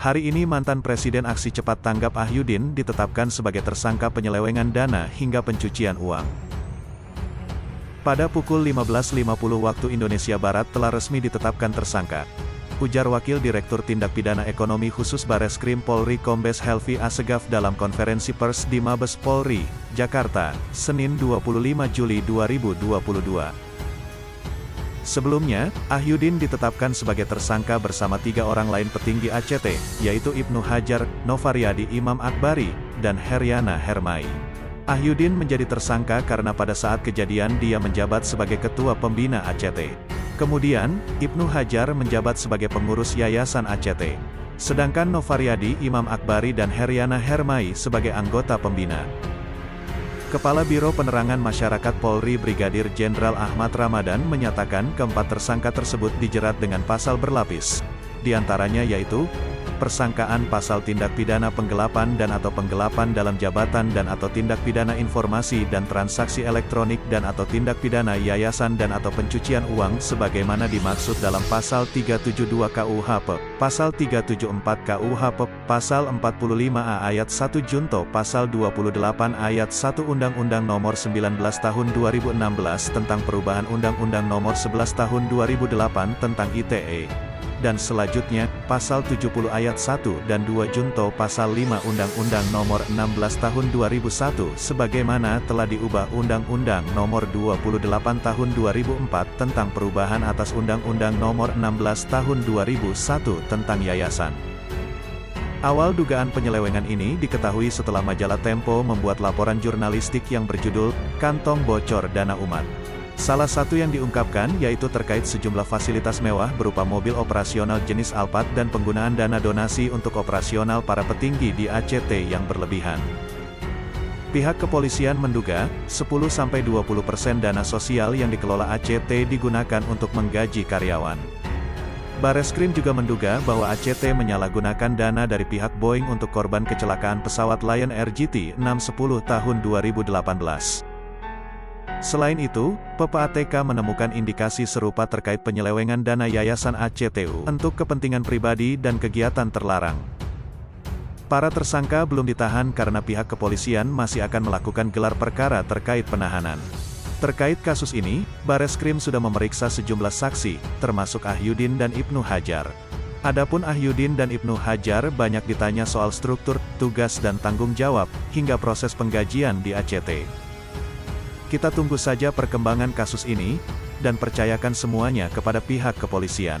Hari ini mantan Presiden Aksi Cepat Tanggap Ahyudin ditetapkan sebagai tersangka penyelewengan dana hingga pencucian uang. Pada pukul 15.50 waktu Indonesia Barat telah resmi ditetapkan tersangka, ujar Wakil Direktur Tindak Pidana Ekonomi Khusus Bareskrim Polri Kombes Helvi Assegaf dalam konferensi pers di Mabes Polri, Jakarta, Senin 25 Juli 2022. Sebelumnya, Ahyudin ditetapkan sebagai tersangka bersama 3 orang lain petinggi ACT, yaitu Ibnu Hajar, Novaryadi Imam Akbari, dan Heryana Hermai. Ahyudin menjadi tersangka karena pada saat kejadian dia menjabat sebagai Ketua Pembina ACT. Kemudian, Ibnu Hajar menjabat sebagai pengurus Yayasan ACT. Sedangkan Novaryadi Imam Akbari dan Heryana Hermai sebagai anggota pembina. Kepala Biro Penerangan Masyarakat Polri Brigadir Jenderal Ahmad Ramadan menyatakan keempat tersangka tersebut dijerat dengan pasal berlapis. Di antaranya yaitu, persangkaan pasal tindak pidana penggelapan dan atau penggelapan dalam jabatan dan atau tindak pidana informasi dan transaksi elektronik dan atau tindak pidana yayasan dan atau pencucian uang sebagaimana dimaksud dalam pasal 372 KUHP, pasal 374 KUHP, pasal 45A ayat 1 junto pasal 28 ayat 1 Undang-Undang Nomor 19 Tahun 2016 tentang perubahan Undang-Undang Nomor 11 Tahun 2008 tentang ITE. Dan selanjutnya, pasal 70 ayat 1 dan 2 junto pasal 5 Undang-Undang Nomor 16 Tahun 2001 sebagaimana telah diubah Undang-Undang Nomor 28 Tahun 2004 tentang perubahan atas Undang-Undang Nomor 16 Tahun 2001 tentang yayasan. Awal dugaan penyelewengan ini diketahui setelah majalah Tempo membuat laporan jurnalistik yang berjudul "Kantong Bocor Dana Umat". Salah satu yang diungkapkan yaitu terkait sejumlah fasilitas mewah berupa mobil operasional jenis Alphard dan penggunaan dana donasi untuk operasional para petinggi di ACT yang berlebihan. Pihak kepolisian menduga, 10-20% dana sosial yang dikelola ACT digunakan untuk menggaji karyawan. Bareskrim juga menduga bahwa ACT menyalahgunakan dana dari pihak Boeing untuk korban kecelakaan pesawat Lion Air JT610 tahun 2018. Selain itu, PPATK menemukan indikasi serupa terkait penyelewengan dana Yayasan ACTU untuk kepentingan pribadi dan kegiatan terlarang. Para tersangka belum ditahan karena pihak kepolisian masih akan melakukan gelar perkara terkait penahanan. Terkait kasus ini, Bareskrim sudah memeriksa sejumlah saksi, termasuk Ahyudin dan Ibnu Hajar. Adapun Ahyudin dan Ibnu Hajar banyak ditanya soal struktur, tugas dan tanggung jawab, hingga proses penggajian di ACT. Kita tunggu saja perkembangan kasus ini, dan percayakan semuanya kepada pihak kepolisian.